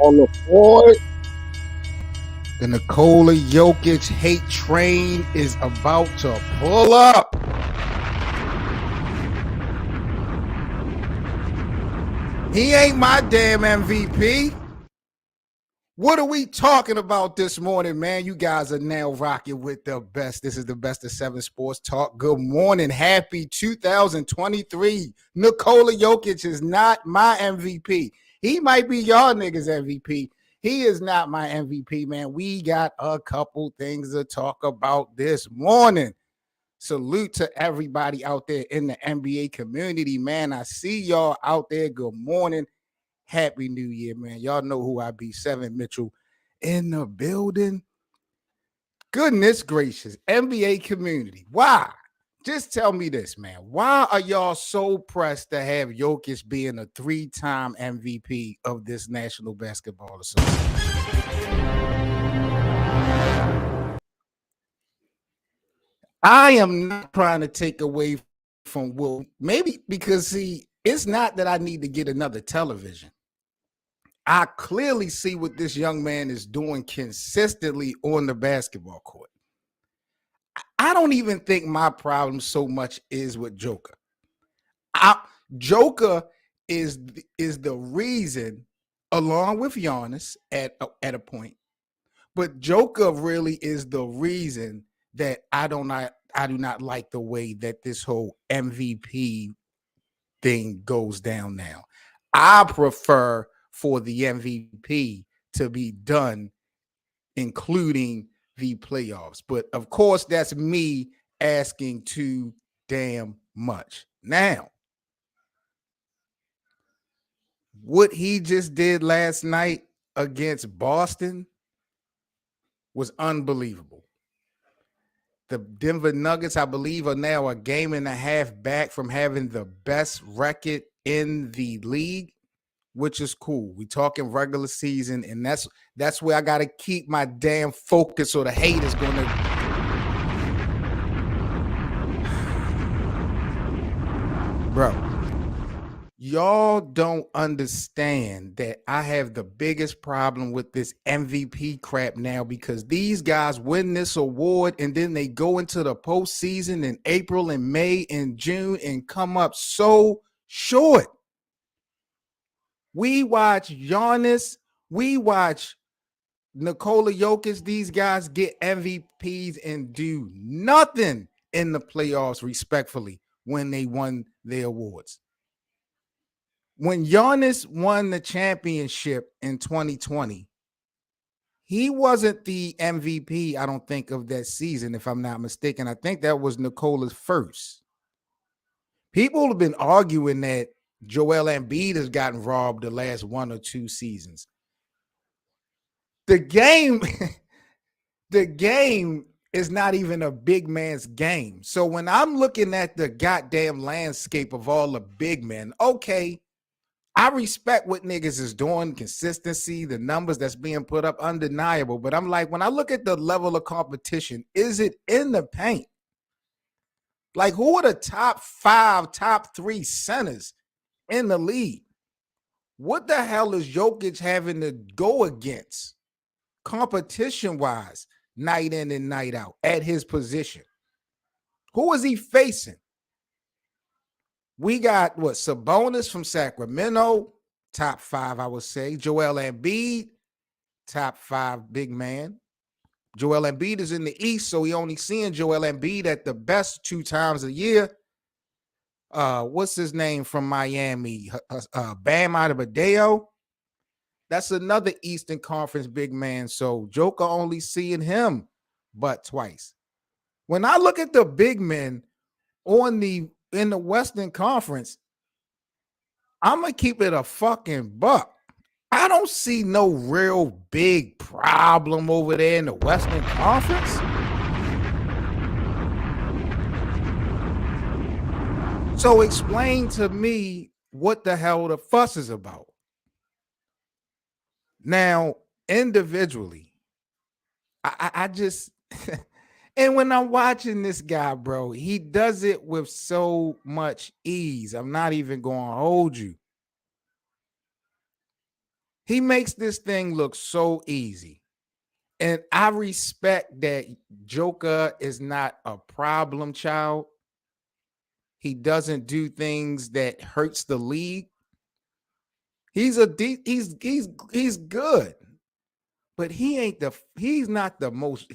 On the board, the Nikola Jokic hate train is about to pull up. He ain't my damn MVP. What are we talking about this morning, man? You guys are now rocking with the best. This is the Best of 7 Sports Talk. Good morning. Happy 2023. Nikola Jokic is not my MVP. He might be y'all niggas MVP. He is not my MVP, man. We got a couple things to talk about this morning. Salute to everybody out there in the NBA community, man. I see y'all out there. Good morning. Happy New Year, man. Y'all know who I be. 7 Mitchell in the building. Goodness gracious. NBA community. Why? Just tell me this, man. Why are y'all so pressed to have Jokic being a 3-time MVP of this National Basketball Association? I am not trying to take away from Will. Maybe because, see, it's not that I need to get another television. I clearly see what this young man is doing consistently on the basketball court. I don't even think my problem so much is with Joker. Joker is the reason, along with Giannis at a point, but Joker really is the reason that I do not like the way that this whole MVP thing goes down now. I prefer for the MVP to be done, including the playoffs. But of course, that's me asking too damn much. Now, what he just did last night against Boston was unbelievable. The Denver Nuggets, I believe, are now a game and a half back from having the best record in the league, which is cool. We talking regular season, and that's where I got to keep my damn focus, or the hate is going to. Bro, y'all don't understand that I have the biggest problem with this MVP crap now, because these guys win this award and then they go into the postseason in April and May and June and come up so short. We watch Giannis, we watch Nikola Jokic, these guys get MVPs and do nothing in the playoffs, respectfully, when they won their awards. When Giannis won the championship in 2020, he wasn't the MVP, I don't think, of that season, if I'm not mistaken. I think that was Nikola's first. People have been arguing that Joel Embiid has gotten robbed the last 1 or 2 seasons. The game is not even a big man's game. So when I'm looking at the goddamn landscape of all the big men, okay, I respect what niggas is doing, consistency, the numbers that's being put up, undeniable. But I'm like, when I look at the level of competition, is it in the paint? Like, who are the top 5, top 3 centers in the league? What the hell is Jokic having to go against competition-wise, night in and night out at his position? Who is he facing? We got Sabonis from Sacramento, top 5, I would say. Joel Embiid, top 5 big man. Joel Embiid is in the East, so he only seeing Joel Embiid at the best 2 times a year. What's his name from Miami? Bam Adebayo. That's another Eastern Conference big man. So Joker only seeing him but twice. When I look at the big men in the Western Conference, I'm gonna keep it a fucking buck. I don't see no real big problem over there in the Western Conference. So explain to me what the hell the fuss is about. Now, individually, I just and when I'm watching this guy, bro, he does it with so much ease. I'm not even going to hold you. He makes this thing look so easy. And I respect that Joker is not a problem child. He doesn't do things that hurts the league. He's good. But he's not the most,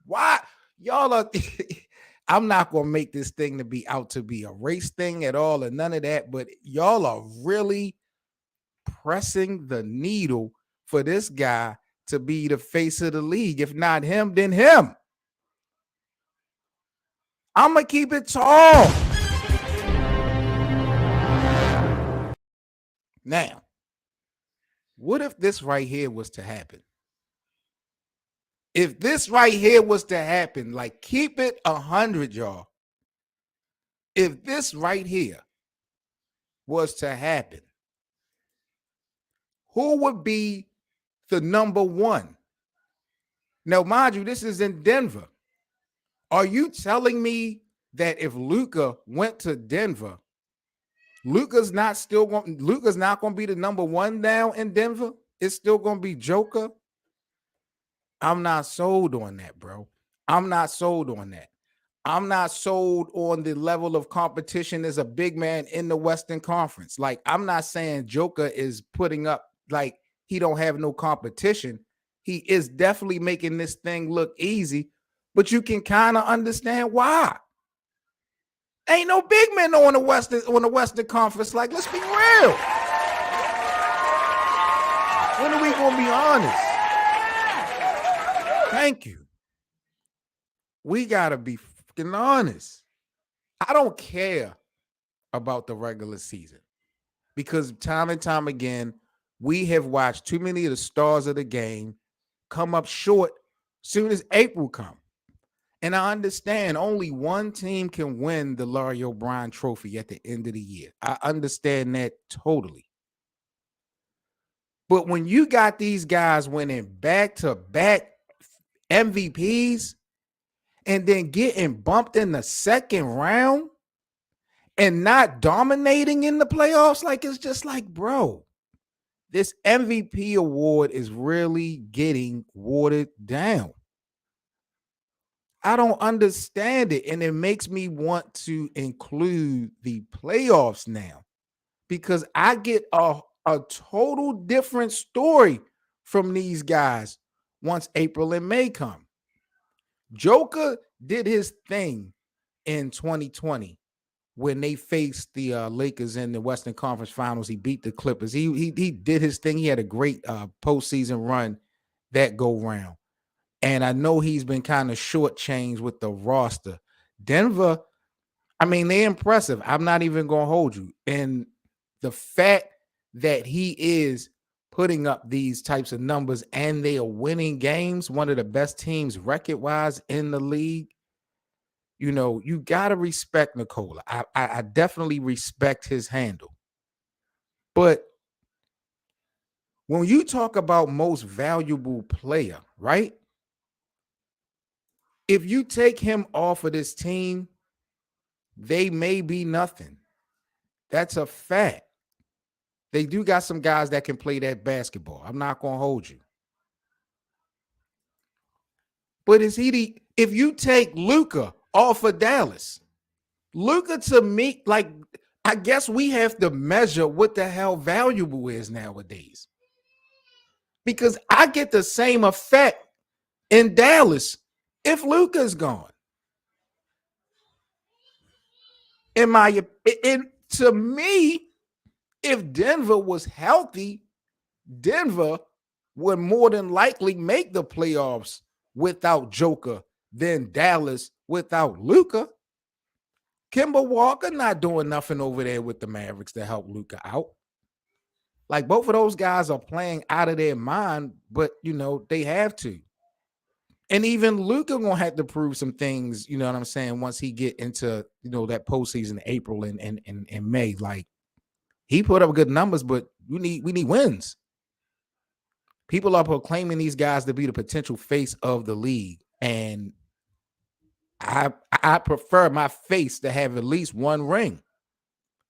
why y'all are I'm not gonna make this thing to be a race thing at all or none of that, but y'all are really pressing the needle for this guy to be the face of the league. If not him, then him. I'm gonna keep it tall. Now, what if this right here was to happen? If this right here was to happen, like keep it 100, y'all. If this right here was to happen, who would be the number 1? Now, mind you, this is in Denver. Are you telling me that if Luka went to Denver, Luka's not going to be the number 1 now in Denver? It's still going to be Joker? I'm not sold on that, bro. I'm not sold on that. I'm not sold on the level of competition as a big man in the Western Conference. Like, I'm not saying Joker is putting up, like, he don't have no competition. He is definitely making this thing look easy, but you can kind of understand why. Ain't no big men on the Western Conference. Like, let's be real. When are we going to be honest? Thank you. We got to be fucking honest. I don't care about the regular season because time and time again, we have watched too many of the stars of the game come up short soon as April comes. And I understand only one team can win the Larry O'Brien trophy at the end of the year. I understand that totally. But when you got these guys winning back-to-back MVPs and then getting bumped in the second round and not dominating in the playoffs, like it's just like, bro, this MVP award is really getting watered down. I don't understand it, and it makes me want to include the playoffs now because I get a total different story from these guys once April and May come. Joker did his thing in 2020 when they faced the Lakers in the Western Conference Finals. He beat the Clippers. He did his thing. He had a great postseason run that go round. And I know he's been kind of shortchanged with the roster. Denver, I mean, they're impressive. I'm not even going to hold you. And the fact that he is putting up these types of numbers and they are winning games, one of the best teams record-wise in the league, you know, you got to respect Nikola. I definitely respect his handle. But when you talk about most valuable player, right? If you take him off of this team, they may be nothing. That's a fact. They do got some guys that can play that basketball. I'm not going to hold you. But if you take Luka off of Dallas, Luka to me, like, I guess we have to measure what the hell valuable is nowadays. because I get the same effect in Dallas if Luka's gone. To me, if Denver was healthy, Denver would more than likely make the playoffs without Joker than Dallas without Luka. Kemba Walker not doing nothing over there with the Mavericks to help Luka out. Like both of those guys are playing out of their mind, but they have to. And even Luka gonna have to prove some things, you know what I'm saying, once he get into that postseason April and May. Like he put up good numbers, but we need wins. People are proclaiming these guys to be the potential face of the league. And I prefer my face to have at least one ring.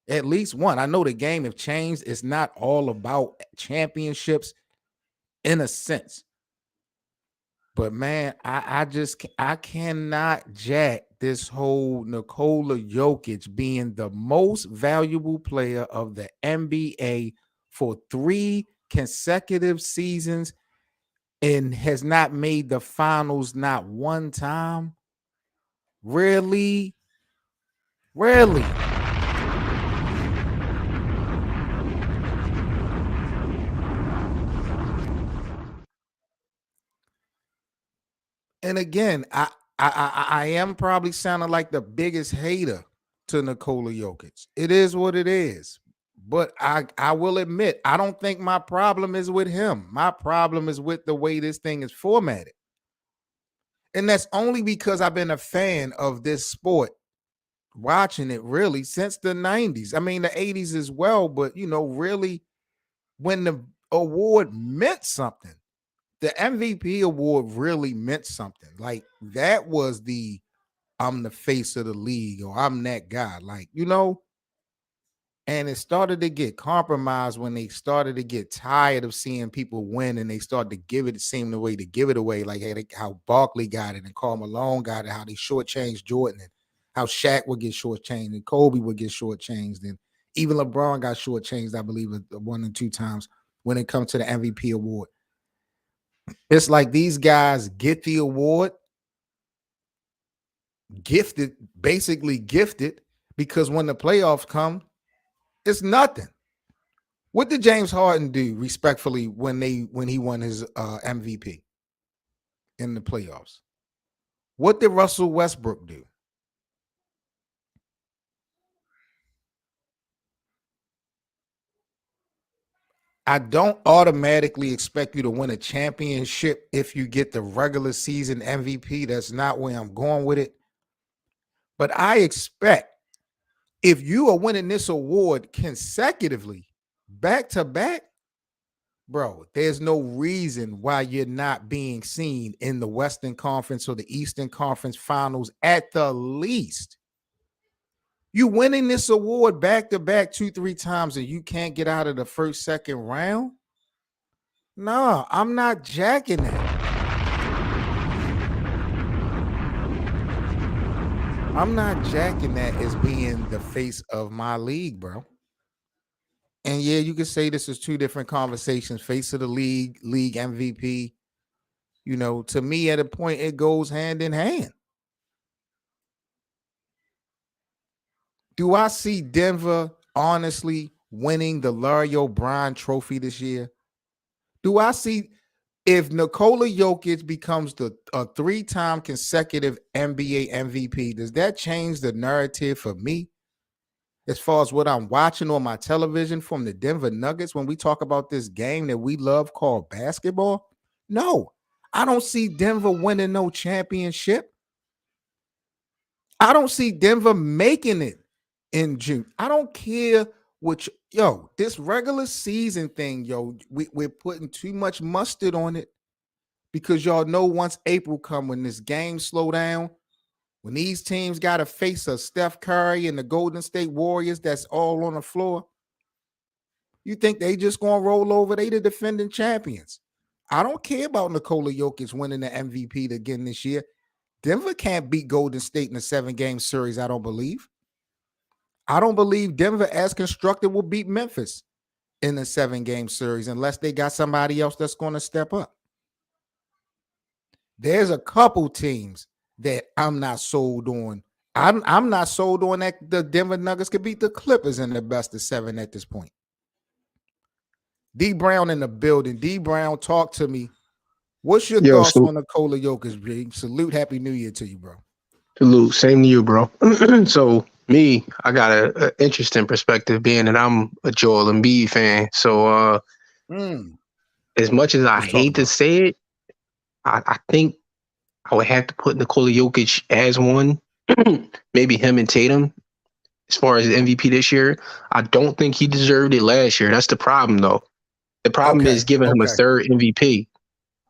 At least one. I know the game have changed. It's not all about championships in a sense. But man, I cannot jack this whole Nikola Jokic being the most valuable player of the NBA for 3 consecutive seasons and has not made the finals not one time. Really? Really? And again, I am probably sounding like the biggest hater to Nikola Jokic. It is what it is. But I will admit, I don't think my problem is with him. My problem is with the way this thing is formatted. And that's only because I've been a fan of this sport, watching it really since the 90s. I mean, the 80s as well, but really when the award meant something. The MVP award really meant something. Like that was I'm the face of the league or I'm that guy. Like, and it started to get compromised when they started to get tired of seeing people win and they started to give it, seem the way to give it away. Like how Barkley got it and Karl Malone got it, how they shortchanged Jordan and how Shaq would get shortchanged and Kobe would get shortchanged. And even LeBron got shortchanged, I believe, 1 and 2 times when it comes to the MVP award. It's like these guys get the award basically gifted, because when the playoffs come, it's nothing. What did James Harden do respectfully when he won his MVP in the playoffs? What did Russell Westbrook do? I don't automatically expect you to win a championship if you get the regular season MVP. That's not where I'm going with it. But I expect if you are winning this award consecutively, back to back, bro, there's no reason why you're not being seen in the Western Conference or the Eastern Conference Finals at the least. You winning this award back to back 2-3 times and you can't get out of the first, second round? No, I'm not jacking that. I'm not jacking that as being the face of my league, bro. And yeah, you could say this is 2 different conversations. Face of the league, league MVP. To me, at a point, it goes hand in hand. Do I see Denver honestly winning the Larry O'Brien trophy this year? Do I see if Nikola Jokic becomes a 3-time consecutive NBA MVP, does that change the narrative for me as far as what I'm watching on my television from the Denver Nuggets when we talk about this game that we love called basketball? No, I don't see Denver winning no championship. I don't see Denver making it in June. I don't care this regular season thing, we're putting too much mustard on it because y'all know once April come, when this game slow down, when these teams got to face a Steph Curry and the Golden State Warriors that's all on the floor, you think they just going to roll over? They the defending champions. I don't care about Nikola Jokic winning the MVP again this year. Denver can't beat Golden State in a 7-game series, I don't believe. I don't believe Denver, as constructed, will beat Memphis. in a 7-game series unless they got somebody else that's going to step up. There's a couple teams that I'm not sold on. I'm not sold on that the Denver Nuggets could beat the Clippers in the best of 7 at this point. D Brown in the building. D Brown, talk to me. What's your Yo, thoughts on Nikola Jokic, B? Salute, happy New Year to you, bro. salute. Same to you, bro. So me, I got a interesting perspective being that I'm a Joel Embiid fan. So Mm, as much as I let's talk hate to about say it, I think I would have to put Nikola Jokic as one. Maybe him and Tatum as far as MVP this year. I don't think he deserved it last year. That's the problem, though. The it. problem is Okay, giving him a okay. third MVP.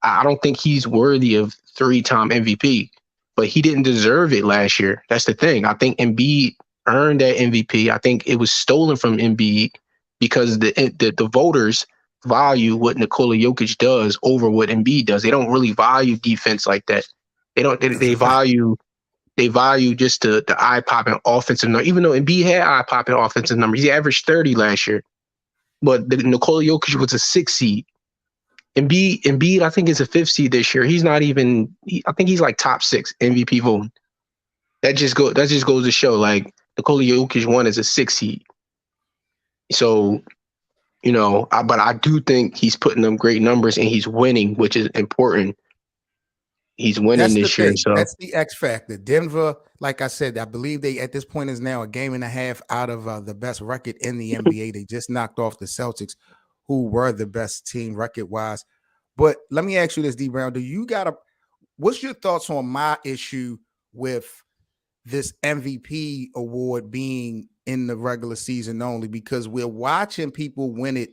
I don't think he's worthy of 3-time MVP, but he didn't deserve it last year. That's the thing. I think Embiid earned that MVP. I think it was stolen from Embiid because the voters value what Nikola Jokic does over what Embiid does. They don't really value defense like that. They don't. They, That's they a fact. value they value just the eye popping offensive number. Even though Embiid had eye popping offensive numbers, he averaged 30 last year. But Nikola Jokic was a 6 seed. Embiid, I think is a 5th seed this year. He's not even. I think he's like top 6 MVP voting. That just goes to show like Nikola Jokic won as a 6 seed. So but I do think he's putting them great numbers and he's winning, which is important. He's winning That's the this year. thing. So That's the X factor. Denver, like I said, I believe they at this point is now a game and a half out of the best record in the NBA. They just knocked off the Celtics, who were the best team record wise. But let me ask you this, D Brown. What's your thoughts on my issue with this MVP award being in the regular season only? Because we're watching people win it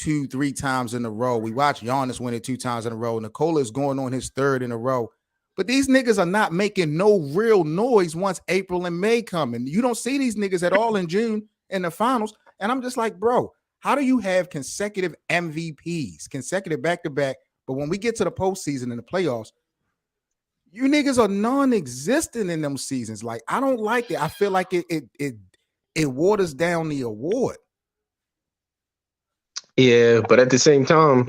2-3 times in a row. We watch Giannis win it 2 times in a row. Nikola is going on his 3rd in a row. But these niggas are not making no real noise once April and May come. And you don't see these niggas at all in June in the finals. And I'm just like, bro, how do you have consecutive MVPs, consecutive back-to-back? But when we get to the postseason and the playoffs, you niggas are non-existent in them seasons. Like, I don't like it. I feel like it waters down the award. yeah, but at the same time,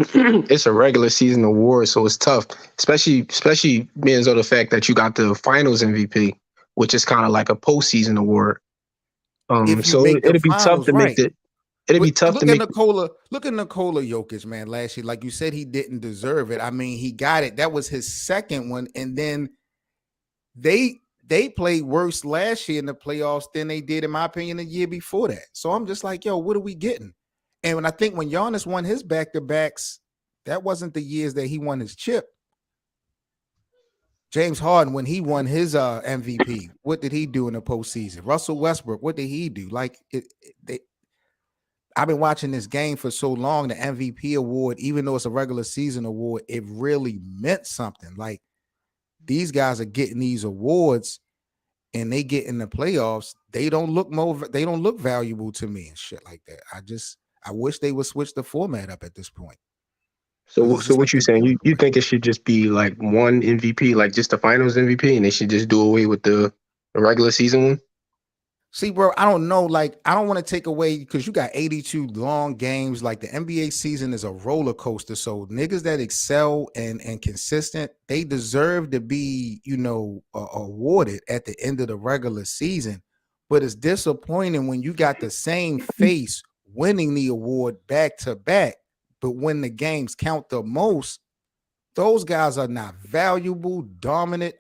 it's a regular season award, so it's tough. Especially being so the fact that you got the Finals MVP, which is kind of like a postseason award. If you So make the it'd be tough finals, to make right? the. It'd be But tough to look at make. Nikola. Look at Nikola Jokic, man. Last year, like you said, he didn't deserve it. I mean, he got it. That was his 2nd one, and then they played worse last year in the playoffs than they did, in my opinion, the year before that. So I'm just like, yo, what are we getting? And when I think when Giannis won his back-to-backs, that wasn't the years that he won his chip. James Harden, when he won his MVP, what did he do in the postseason? Russell Westbrook, what did he do? Like, I've been watching this game for so long. The MVP award, even though it's a regular season award, it really meant something. Like, these guys are getting these awards and they get in the playoffs. They don't look valuable to me and shit like that. I wish they would switch the format up at this point. Because So it's just what you saying? taking You away. think it should just be like one MVP, like just the Finals MVP, and they should just do away with the regular season one? See, bro, I don't know. Like, I don't want to take away because you got 82 long games. Like, the NBA season is a roller coaster. So niggas that excel and consistent, they deserve to be, awarded at the end of the regular season. But it's disappointing when you got the same face winning the award back to back. But when the games count the most, those guys are not valuable, dominant.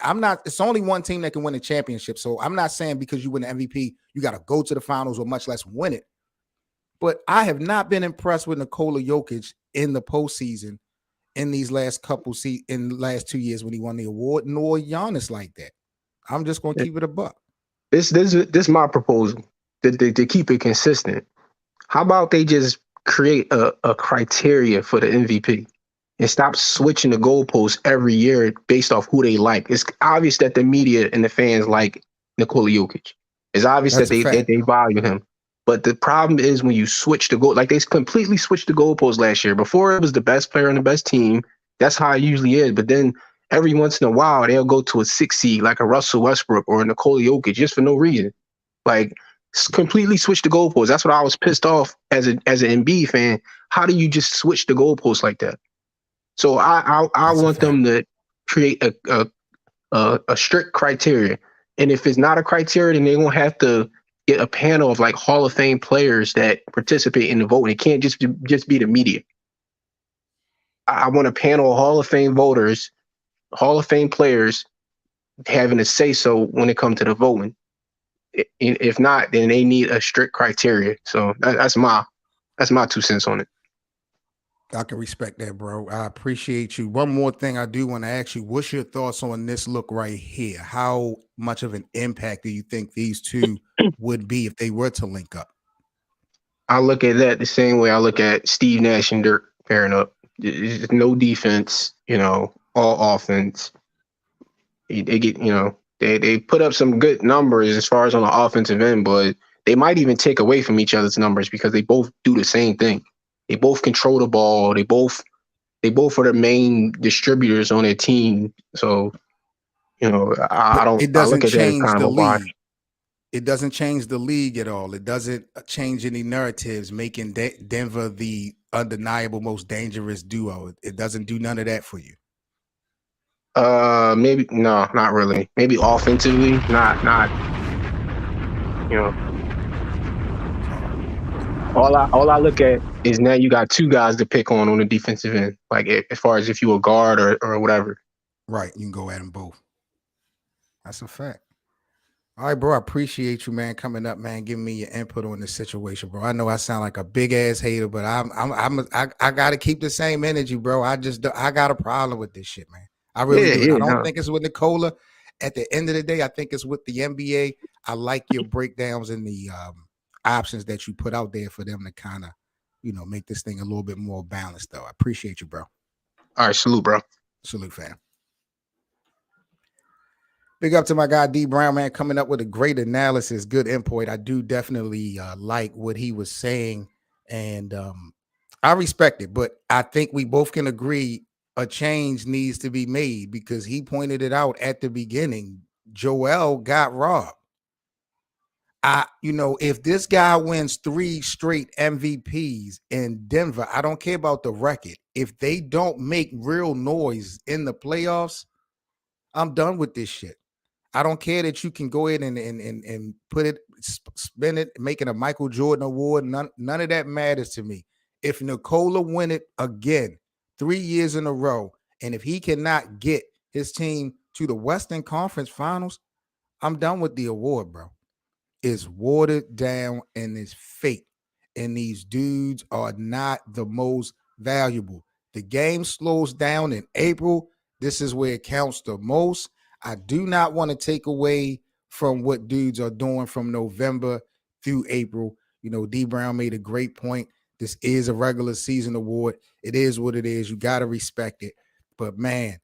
It's only one team that can win a championship. So I'm not saying because you win the MVP, you got to go to the finals or much less win it. But I have not been impressed with Nikola Jokic in the postseason in these last in the last 2 years when he won the award, nor Giannis like that. I'm just going to keep it a buck. This my proposal to keep it consistent. How about they just create a criteria for the MVP and stop switching the goalposts every year based off who they like? It's obvious that the media and the fans like Nikola Jokic. It's obvious that That's a fact. they value him. But the problem is when you switch the goal, like they completely switched the goalposts last year. Before it was the best player on the best team. That's how it usually is. But then every once in a while they'll go to a 6 seed like a Russell Westbrook or a Nikola Jokic just for no reason. Like completely switch the goalposts. That's what I was pissed off as an Embiid fan. How do you just switch the goalposts like that? So I That's a want fact. them to create a strict criteria, and if it's not a criteria, then they're gonna have to get a panel of like Hall of Fame players that participate in the vote. It can't just be the media. I want a panel of Hall of Fame voters, Hall of Fame players having a say so when it comes to the voting. If not, then they need a strict criteria. So that's my 2 cents on it. I can respect that, bro. I appreciate you. One more thing I do want to ask you, what's your thoughts on this look right here? How much of an impact do you think these two would be if they were to link up? I look at that the same way I look at Steve Nash and Dirk pairing up. It's no defense, all offense. They get, they put up some good numbers as far as on the offensive end, but they might even take away from each other's numbers because they both do the same thing. They both control the ball. They both are the main distributors on their team. So, But I don't. it I look doesn't at that as change kind of the a wash. league. It doesn't change the league at all. It doesn't change any narratives, making Denver the undeniable most dangerous duo. It doesn't do none of that for you. Maybe no, not really. Maybe offensively, not. You know, all I look at is now you got two guys to pick on the defensive end. Like as far as if you a guard or whatever. Right. You can go at them both. That's a fact. All right, bro. I appreciate you, man, coming up, man, giving me your input on this situation, bro. I know I sound like a big ass hater, but I gotta keep the same energy, bro. I got a problem with this shit, man. I really Yeah, do. And I yeah, don't no. think it's with Nikola. At the end of the day, I think it's with the NBA. I like your breakdowns and the options that you put out there for them to kind of, make this thing a little bit more balanced, though. I appreciate you, bro. All right, salute, bro. Salute, fam. Big up to my guy D Brown, man, coming up with a great analysis, good input. I do definitely like what he was saying, and I respect it. But I think we both can agree a change needs to be made because he pointed it out at the beginning. Joel got robbed. If this guy wins 3 straight MVPs in Denver, I don't care about the record. If they don't make real noise in the playoffs, I'm done with this shit. I don't care that you can go ahead and put it, spend it, making a Michael Jordan award. None of that matters to me. If Nikola win it again, 3 years in a row, and if he cannot get his team to the Western Conference Finals, I'm done with the award, bro. It's watered down and it's fake. And these dudes are not the most valuable. The game slows down in April. This is where it counts the most. I do not want to take away from what dudes are doing from November through April. D Brown made a great point. This is a regular season award. It is what it is. You got to respect it. But man,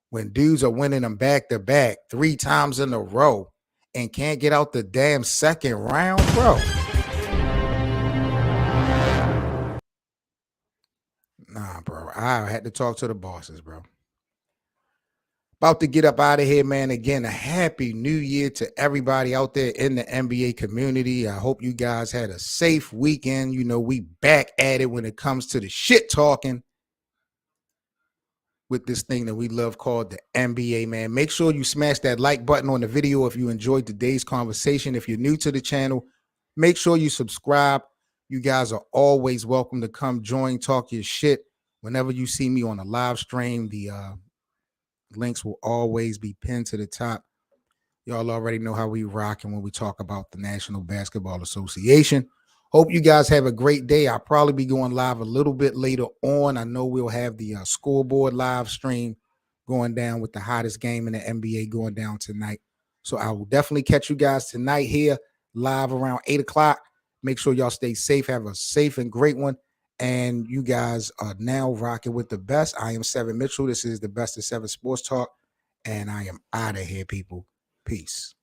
when dudes are winning them back to back 3 times in a row and can't get out the damn second round, bro. Nah, bro. I had to talk to the bosses, bro. About to get up out of here, man. Again, a happy new year to everybody out there in the NBA community. I hope you guys had a safe weekend. We back at it when it comes to the shit talking with this thing that we love called the NBA, man. Make sure you smash that like button on the video if you enjoyed today's conversation. If you're new to the channel, make sure you subscribe. You guys are always welcome to come join, talk your shit. Whenever you see me on a live stream, the links will always be pinned to the top. Y'all already know how we rock and when we talk about the National Basketball Association. Hope you guys have a great day. I'll probably be going live a little bit later on. I know we'll have the scoreboard live stream going down with the hottest game in the NBA going down tonight. So I will definitely catch you guys tonight here live around 8 o'clock. Make sure y'all stay safe. Have a safe and great one. And you guys are now rocking with the best. I am Seven Mitchell. This is the Best of Seven Sports Talk. And I am out of here, people. Peace.